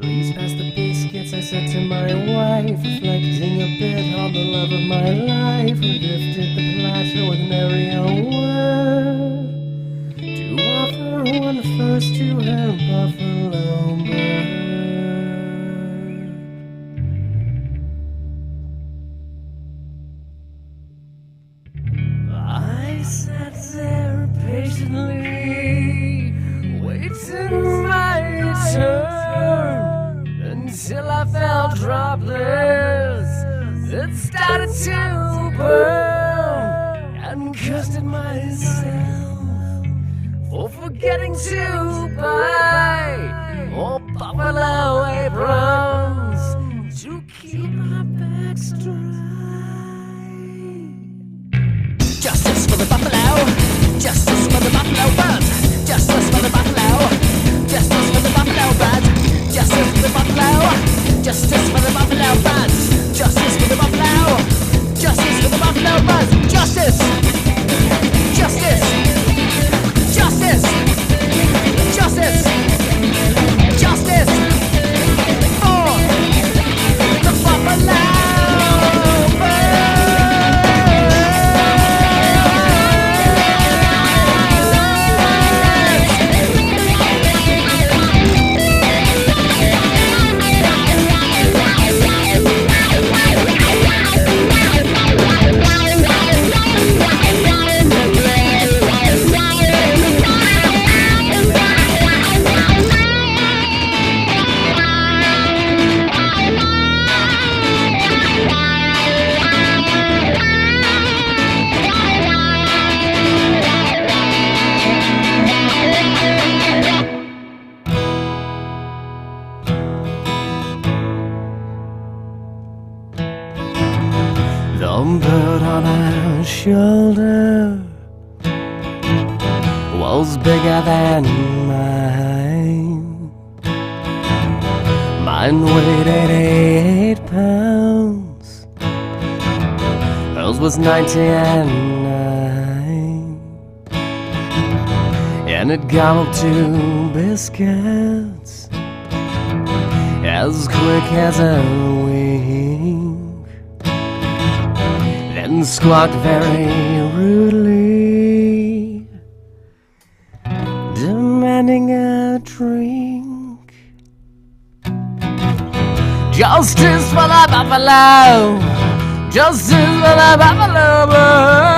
Please pass the biscuits, I said to my wife, reflecting a bit on the love of my life, who lifted the platter with nary a word, to offer one first to her buffalo bird. I sat there patiently, waiting my turn, until I felt droplets that started to burn, and cursed at myself for forgetting to buy more buffalo aprons to keep my backs dry. Justice for the buffalo, justice for the buffalo bird, justice for the buffalo, justice for the buffalo bird, justice for the buffalo, justice for the buffalo bird, justice for the buffalo, justice for the buffalo bird, justice, justice, justice, justice, justice for the buffalo bird. The bird on her shoulder was bigger than mine. Mine weighed 88 pounds. Hers was 99. And it gobbled 2 biscuits as quick as a wink, then squawked very rudely, demanding a drink. Justice for the buffalo, justice for the buffalo bird.